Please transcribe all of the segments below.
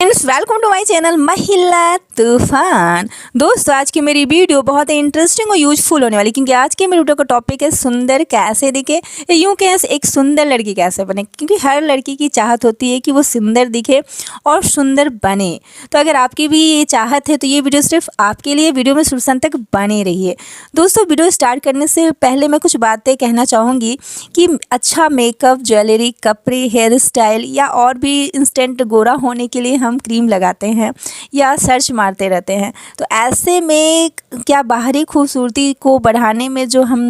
Friends, welcome to my channel Mahila Toofan. दोस्तों, आज की मेरी वीडियो बहुत ही इंटरेस्टिंग और यूजफुल होने वाली, क्योंकि आज की मेरी वीडियो का टॉपिक है सुंदर कैसे दिखे, यूँ कहें एक सुंदर लड़की कैसे बने। क्योंकि हर लड़की की चाहत होती है कि वो सुंदर दिखे और सुंदर बने। तो अगर आपकी भी ये चाहत है तो ये वीडियो सिर्फ आपके लिए, वीडियो में शुरू से तक बने रहिए। दोस्तों, वीडियो स्टार्ट करने से पहले मैं कुछ बातें कहना चाहूँगी कि अच्छा मेकअप, ज्वेलरी, कपड़े, हेयर स्टाइल या और भी इंस्टेंट गोरा होने के लिए हम क्रीम लगाते हैं या सर्च मारते रहते हैं। तो ऐसे में क्या बाहरी खूबसूरती को बढ़ाने में जो हम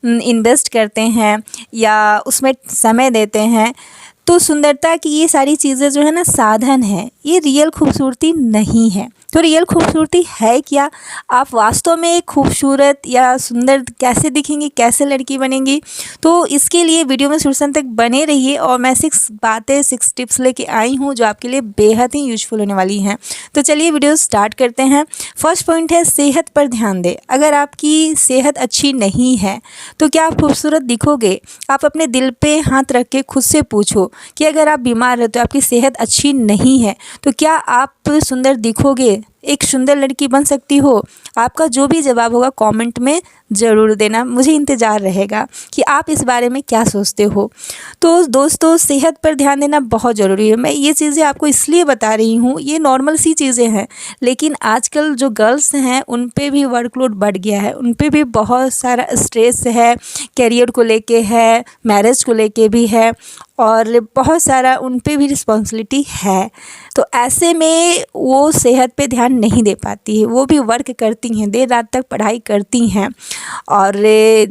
इन्वेस्ट करते हैं या उसमें समय देते हैं, तो सुंदरता की ये सारी चीज़ें जो है ना साधन है, ये रियल खूबसूरती नहीं है। तो रियल खूबसूरती है क्या? आप वास्तव में एक खूबसूरत या सुंदर कैसे दिखेंगी, कैसे लड़की बनेंगी? तो इसके लिए वीडियो में शुरू तक बने रहिए और मैं 6 टिप्स लेके आई हूँ जो आपके लिए बेहद ही यूजफुल होने वाली हैं। तो चलिए वीडियो स्टार्ट करते हैं। फर्स्ट पॉइंट है सेहत पर ध्यान दें। अगर आपकी सेहत अच्छी नहीं है तो क्या आप खूबसूरत दिखोगे? आप अपने दिल पे हाथ रख के खुद से पूछो कि अगर आप बीमार रहते हो, आपकी सेहत अच्छी नहीं है, तो क्या आप सुंदर दिखोगे? एक सुंदर लड़की बन सकती हो? आपका जो भी जवाब होगा कमेंट में ज़रूर देना, मुझे इंतज़ार रहेगा कि आप इस बारे में क्या सोचते हो। तो दोस्तों, सेहत पर ध्यान देना बहुत ज़रूरी है। मैं ये चीज़ें आपको इसलिए बता रही हूँ, ये नॉर्मल सी चीज़ें हैं, लेकिन आजकल जो गर्ल्स हैं उन पे भी वर्कलोड बढ़ गया है, उन पे भी बहुत सारा स्ट्रेस है, करियर को लेके है, मैरिज को लेके भी है और बहुत सारा उन पे भी रिस्पॉन्सिबिलिटी है। तो ऐसे में वो सेहत पे ध्यान नहीं दे पाती है। वो भी वर्क करती हैं, देर रात तक पढ़ाई करती हैं और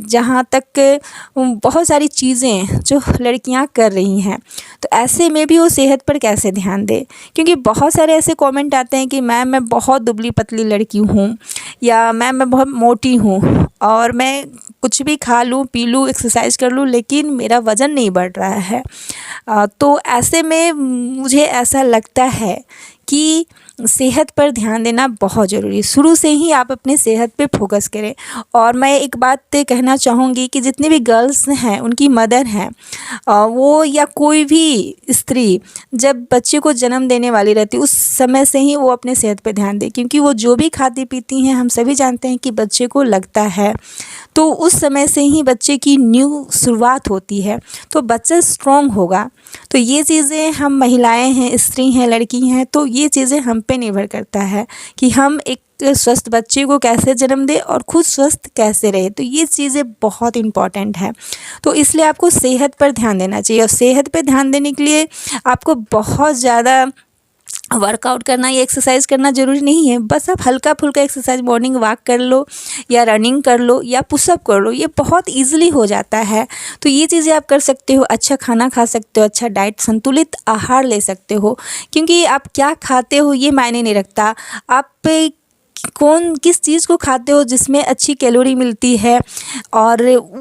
जहाँ तक बहुत सारी चीज़ें जो लड़कियां कर रही हैं, तो ऐसे में भी वो सेहत पर कैसे ध्यान दे? क्योंकि बहुत सारे ऐसे कमेंट आते हैं कि मैम मैं बहुत दुबली पतली लड़की हूँ, या मैम मैं बहुत मोटी हूँ और मैं कुछ भी खा लूँ, पी लूँ, एक्सरसाइज कर लूँ, लेकिन मेरा वज़न नहीं बढ़ रहा है। तो ऐसे में मुझे ऐसा लगता है कि सेहत पर ध्यान देना बहुत ज़रूरी है। शुरू से ही आप अपने सेहत पे फोकस करें। और मैं एक बात कहना चाहूँगी कि जितने भी गर्ल्स हैं, उनकी मदर हैं, वो या कोई भी स्त्री जब बच्चे को जन्म देने वाली रहती है, उस समय से ही वो अपने सेहत पे ध्यान दें। क्योंकि वो जो भी खाती पीती हैं, हम सभी जानते हैं कि बच्चे को लगता है, तो उस समय से ही बच्चे की न्यू शुरुआत होती है, तो बच्चा स्ट्रॉन्ग होगा। तो ये चीज़ें हम महिलाएं हैं, स्त्री हैं, लड़की हैं, तो ये चीज़ें हम पे निर्भर करता है कि हम एक स्वस्थ बच्चे को कैसे जन्म दें और खुद स्वस्थ कैसे रहे। तो ये चीज़ें बहुत इम्पॉर्टेंट है। तो इसलिए आपको सेहत पर ध्यान देना चाहिए। और सेहत पर ध्यान देने के लिए आपको बहुत ज़्यादा वर्कआउट करना या एक्सरसाइज करना ज़रूरी नहीं है। बस आप हल्का फुल्का एक्सरसाइज, मॉर्निंग वॉक कर लो या रनिंग कर लो या पुशअप कर लो, ये बहुत इजीली हो जाता है। तो ये चीज़ें आप कर सकते हो। अच्छा खाना खा सकते हो, अच्छा डाइट, संतुलित आहार ले सकते हो। क्योंकि आप क्या खाते हो ये मायने नहीं रखता, आप किस चीज़ को खाते हो जिसमें अच्छी कैलोरी मिलती है और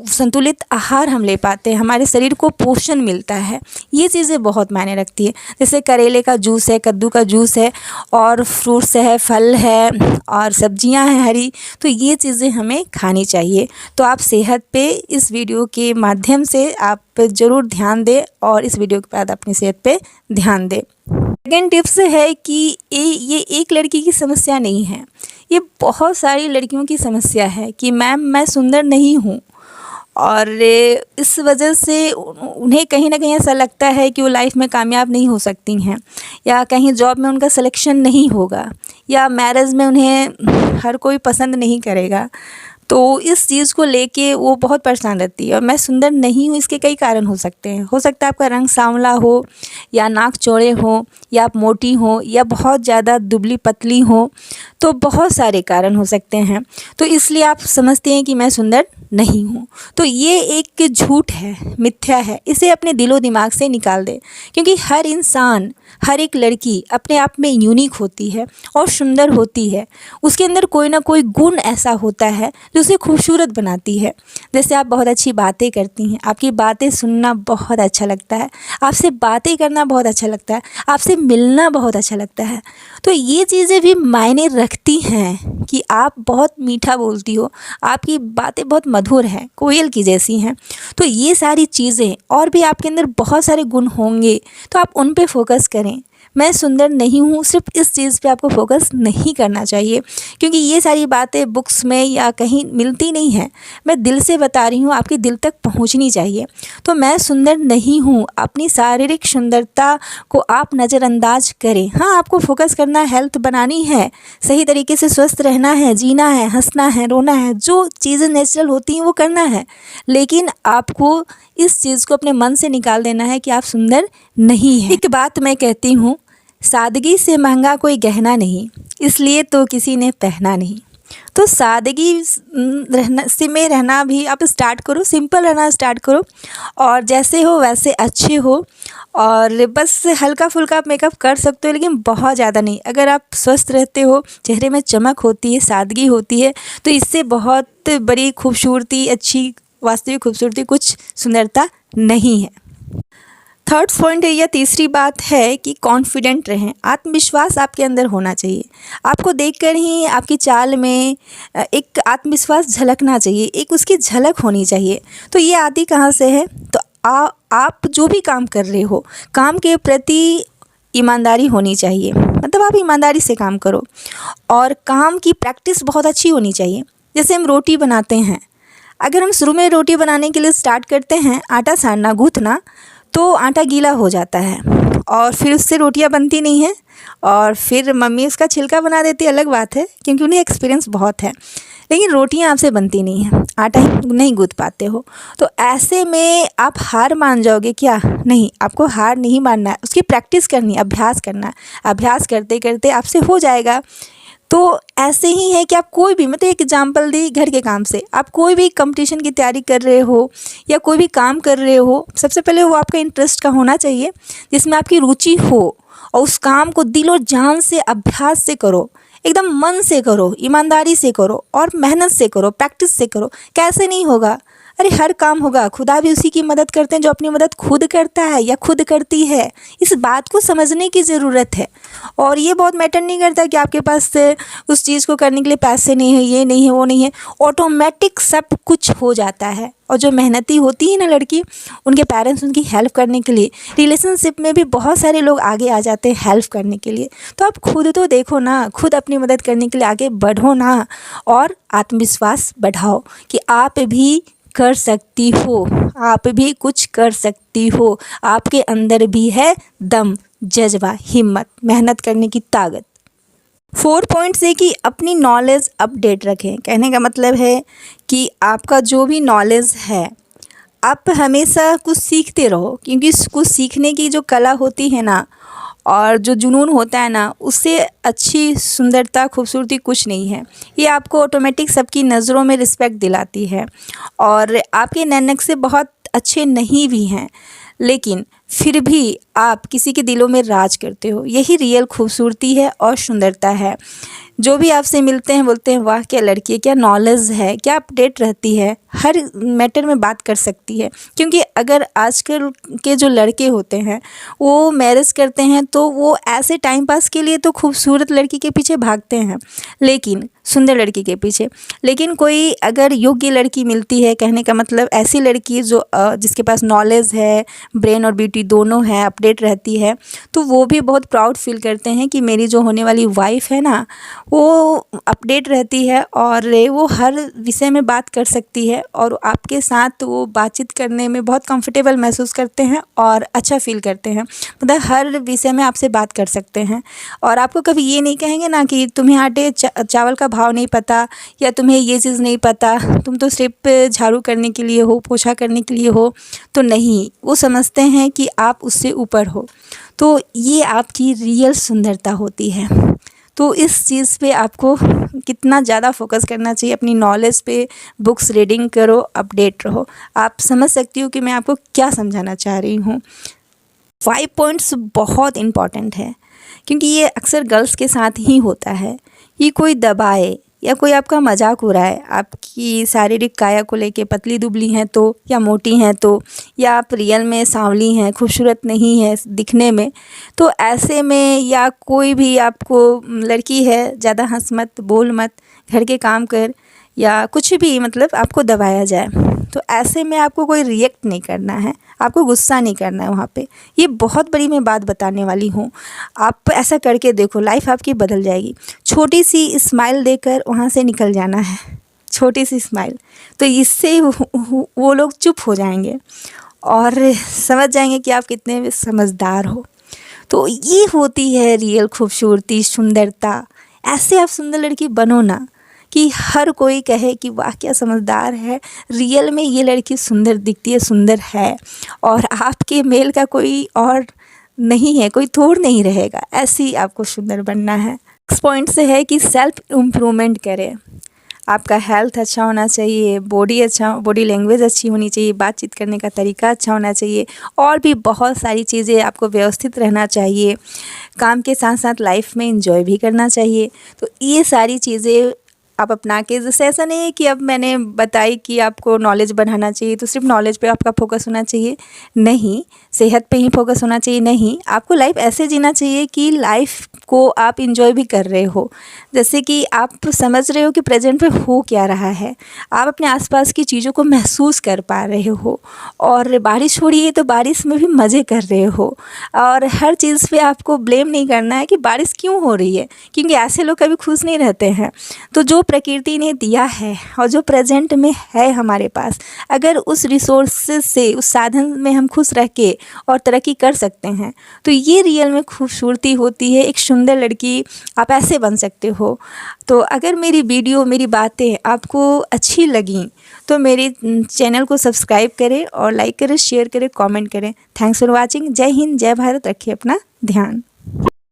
संतुलित आहार हम ले पाते हैं, हमारे शरीर को पोषण मिलता है, ये चीज़ें बहुत मायने रखती है। जैसे करेले का जूस है, कद्दू का जूस है और फ्रूट्स है, फल है और सब्जियां हैं हरी, तो ये चीज़ें हमें खानी चाहिए। तो आप सेहत पे इस वीडियो के माध्यम से आप ज़रूर ध्यान दें और इस वीडियो के बाद अपनी सेहत पे ध्यान दें। सेकेंड टिप्स है कि ये एक लड़की की समस्या नहीं है, ये बहुत सारी लड़कियों की समस्या है कि मैम मैं सुंदर नहीं हूँ, और इस वजह से उन्हें कहीं ना कहीं ऐसा लगता है कि वो लाइफ में कामयाब नहीं हो सकती हैं, या कहीं जॉब में उनका सिलेक्शन नहीं होगा, या मैरिज में उन्हें हर कोई पसंद नहीं करेगा। तो इस चीज़ को लेके वो बहुत परेशान रहती है। और मैं सुंदर नहीं हूँ, इसके कई कारण हो सकते हैं। हो सकता है आपका रंग सांवला हो, या नाक चौड़े हो, या आप मोटी हो, या बहुत ज़्यादा दुबली पतली हो, तो बहुत सारे कारण हो सकते हैं। तो इसलिए आप समझते हैं कि मैं सुंदर नहीं हूँ। तो ये एक झूठ है, मिथ्या है, इसे अपने दिलो दिमाग से निकाल दे। क्योंकि हर इंसान, हर एक लड़की अपने आप में यूनिक होती है और सुंदर होती है। उसके अंदर कोई ना कोई गुण ऐसा होता है जो उसे खूबसूरत बनाती है। जैसे आप बहुत अच्छी बातें करती हैं, आपकी बातें सुनना बहुत अच्छा लगता है, आपसे बातें करना बहुत अच्छा लगता है, आपसे मिलना बहुत अच्छा लगता है। तो ये चीज़ें भी मायने रखती हैं कि आप बहुत मीठा बोलती हो, आपकी बातें बहुत मधुर हैं, कोयल की जैसी हैं। तो ये सारी चीज़ें और भी आपके अंदर बहुत सारे गुण होंगे, तो आप उन पे फोकस करें। मैं सुंदर नहीं हूँ, सिर्फ इस चीज़ पे आपको फोकस नहीं करना चाहिए, क्योंकि ये सारी बातें बुक्स में या कहीं मिलती नहीं हैं। मैं दिल से बता रही हूँ, आपके दिल तक पहुँचनी चाहिए। तो मैं सुंदर नहीं हूँ, अपनी शारीरिक सुंदरता को आप नज़रअंदाज करें। हाँ, आपको फोकस करना है, हेल्थ बनानी है, सही तरीके से स्वस्थ रहना है, जीना है, हंसना है, रोना है, जो चीज़ें नेचुरल होती हैं वो करना है। लेकिन आपको इस चीज़ को अपने मन से निकाल देना है कि आप सुंदर नहीं हैं। एक बात मैं कहती हूँ, सादगी से महंगा कोई गहना नहीं, इसलिए तो किसी ने पहना नहीं। तो सादगी में रहना भी आप स्टार्ट करो, सिंपल रहना स्टार्ट करो, और जैसे हो वैसे अच्छे हो। और बस हल्का फुल्का आप मेकअप कर सकते हो, लेकिन बहुत ज़्यादा नहीं। अगर आप स्वस्थ रहते हो, चेहरे में चमक होती है, सादगी होती है, तो इससे बहुत बड़ी खूबसूरती, अच्छी वास्तविक खूबसूरती, कुछ सुंदरता नहीं है। थर्ड पॉइंट है या तीसरी बात है कि कॉन्फिडेंट रहें। आत्मविश्वास आपके अंदर होना चाहिए। आपको देखकर ही आपकी चाल में एक आत्मविश्वास झलकना चाहिए, एक उसकी झलक होनी चाहिए। तो ये आती कहाँ से है? तो आप जो भी काम कर रहे हो, काम के प्रति ईमानदारी होनी चाहिए। मतलब आप ईमानदारी से काम करो, और काम की प्रैक्टिस बहुत अच्छी होनी चाहिए। जैसे हम रोटी बनाते हैं, अगर हम शुरू में रोटी बनाने के लिए स्टार्ट करते हैं आटा सानना, गूँथना, तो आटा गीला हो जाता है और फिर उससे रोटियां बनती नहीं हैं, और फिर मम्मी उसका छिलका बना देती है, अलग बात है, क्योंकि उन्हें एक्सपीरियंस बहुत है। लेकिन रोटियां आपसे बनती नहीं हैं, आटा ही नहीं गूँथ पाते हो। तो ऐसे में आप हार मान जाओगे क्या? नहीं, आपको हार नहीं मानना है, उसकी प्रैक्टिस करनी है, अभ्यास करना है। अभ्यास करते करते आपसे हो जाएगा। तो ऐसे ही है कि आप कोई भी, मतलब एक एग्जांपल दी घर के काम से, आप कोई भी कंपटीशन की तैयारी कर रहे हो या कोई भी काम कर रहे हो, सबसे पहले वो आपका इंटरेस्ट का होना चाहिए, जिसमें आपकी रुचि हो, और उस काम को दिलो जान से, अभ्यास से करो, एकदम मन से करो, ईमानदारी से करो, और मेहनत से करो, प्रैक्टिस से करो। कैसे नहीं होगा? अरे हर काम होगा। खुदा भी उसी की मदद करते हैं जो अपनी मदद खुद करता है या खुद करती है। इस बात को समझने की ज़रूरत है। और ये बहुत मैटर नहीं करता कि आपके पास उस चीज़ को करने के लिए पैसे नहीं है, ये नहीं है, वो नहीं है, ऑटोमेटिक सब कुछ हो जाता है। और जो मेहनती होती है ना लड़की, उनके पेरेंट्स उनकी हेल्प करने के लिए, रिलेशनशिप में भी बहुत सारे लोग आगे आ जाते हैं हेल्प करने के लिए। तो आप खुद तो देखो ना, खुद अपनी मदद करने के लिए आगे बढ़ो ना, और आत्मविश्वास बढ़ाओ कि आप भी कर सकती हो, आप भी कुछ कर सकती हो। आपके अंदर भी है दम, जज्बा, हिम्मत, मेहनत करने की ताकत। 4 पॉइंट्स है कि अपनी नॉलेज अपडेट रखें। कहने का मतलब है कि आपका जो भी नॉलेज है, आप हमेशा कुछ सीखते रहो, क्योंकि कुछ सीखने की जो कला होती है ना, और जो जुनून होता है ना, उससे अच्छी सुंदरता, खूबसूरती कुछ नहीं है। ये आपको ऑटोमेटिक सबकी नज़रों में रिस्पेक्ट दिलाती है, और आपके नैनक से बहुत अच्छे नहीं भी हैं, लेकिन फिर भी आप किसी के दिलों में राज करते हो। यही रियल खूबसूरती है और सुंदरता है। जो भी आपसे मिलते हैं बोलते हैं वाह क्या लड़की है, क्या नॉलेज है, क्या अपडेट रहती है, हर मैटर में बात कर सकती है। क्योंकि अगर आजकल के जो लड़के होते हैं वो मैरिज करते हैं, तो वो ऐसे टाइम पास के लिए तो खूबसूरत लड़की के पीछे भागते हैं, लेकिन सुंदर लड़की के पीछे। लेकिन कोई अगर योग्य लड़की मिलती है, कहने का मतलब ऐसी लड़की जो जिसके पास नॉलेज है, ब्रेन और ब्यूटी दोनों है, अपडेट रहती है, तो वो भी बहुत प्राउड फील करते हैं कि मेरी जो होने वाली वाइफ है ना, वो अपडेट रहती है, और वो हर विषय में बात कर सकती है, और आपके साथ वो बातचीत करने में बहुत कंफर्टेबल महसूस करते हैं और अच्छा फील करते हैं। मतलब हर विषय में आपसे बात कर सकते हैं, और आपको कभी ये नहीं कहेंगे ना कि तुम्हें आटे चावल का भाव नहीं पता, या तुम्हें ये चीज़ नहीं पता, तुम तो सिर्फ झाड़ू करने के लिए हो, पोछा करने के लिए हो। तो नहीं, वो समझते हैं कि आप उससे ऊपर हो। तो ये आपकी रियल सुंदरता होती है। तो इस चीज़ पे आपको कितना ज़्यादा फोकस करना चाहिए, अपनी नॉलेज पे, बुक्स रीडिंग करो, अपडेट रहो। आप समझ सकती हो कि मैं आपको क्या समझाना चाह रही हूँ। 5 पॉइंट्स बहुत इम्पॉर्टेंट है, क्योंकि ये अक्सर गर्ल्स के साथ ही होता है। ये कोई दबाए या कोई आपका मजाक उड़ाए, आपकी शारीरिक काया को लेके, पतली दुबली हैं तो, या मोटी हैं तो, या आप रियल में सांवली हैं, खूबसूरत नहीं है दिखने में, तो ऐसे में, या कोई भी आपको लड़की है ज़्यादा हंस मत, बोल मत, घर के काम कर, या कुछ भी मतलब आपको दबाया जाए, तो ऐसे में आपको कोई रिएक्ट नहीं करना है, आपको गुस्सा नहीं करना है वहाँ पे। ये बहुत बड़ी मैं बात बताने वाली हूँ, आप ऐसा करके देखो, लाइफ आपकी बदल जाएगी। छोटी सी स्माइल देकर वहाँ से निकल जाना है, छोटी सी स्माइल, तो इससे वो लोग चुप हो जाएंगे और समझ जाएंगे कि आप कितने समझदार हो। तो ये होती है रियल खूबसूरती, सुंदरता। ऐसे आप सुंदर लड़की बनो ना कि हर कोई कहे कि वाह क्या समझदार है, रियल में ये लड़की सुंदर दिखती है, सुंदर है, और आपके मेल का कोई और नहीं है, कोई तोड़ नहीं रहेगा। ऐसी आपको सुंदर बनना है। नेक्स्ट पॉइंट से है कि सेल्फ इम्प्रूवमेंट करें। आपका हेल्थ अच्छा होना चाहिए, बॉडी लैंग्वेज अच्छी होनी चाहिए, बातचीत करने का तरीका अच्छा होना चाहिए, और भी बहुत सारी चीज़ें, आपको व्यवस्थित रहना चाहिए, काम के साथ साथ लाइफ में एंजॉय भी करना चाहिए। तो ये सारी चीज़ें आप अपना के, जैसे ऐसा नहीं है कि अब मैंने बताई कि आपको नॉलेज बढ़ाना चाहिए तो सिर्फ नॉलेज पे आपका फोकस होना चाहिए, नहीं, सेहत पे ही फोकस होना चाहिए, नहीं, आपको लाइफ ऐसे जीना चाहिए कि लाइफ को आप इंजॉय भी कर रहे हो। जैसे कि आप समझ रहे हो कि प्रेजेंट पे हो क्या रहा है, आप अपने आसपास की चीज़ों को महसूस कर पा रहे हो, और बारिश हो रही है तो बारिश में भी मज़े कर रहे हो, और हर चीज़ पे आपको ब्लेम नहीं करना है कि बारिश क्यों हो रही है, क्योंकि ऐसे लोग कभी खुश नहीं रहते हैं। तो जो प्रकृति ने दिया है और जो प्रेजेंट में है हमारे पास, अगर उस रिसोर्सेज से, उस साधन में हम खुश रह के और तरक्की कर सकते हैं, तो ये रियल में खूबसूरती होती है। एक सुंदर लड़की आप ऐसे बन सकते हो। तो अगर मेरी वीडियो, मेरी बातें आपको अच्छी लगीं तो मेरे चैनल को सब्सक्राइब करें और लाइक करें, शेयर करें, कमेंट करें। Thanks for watching. जय हिंद, जय भारत। रखिए अपना ध्यान।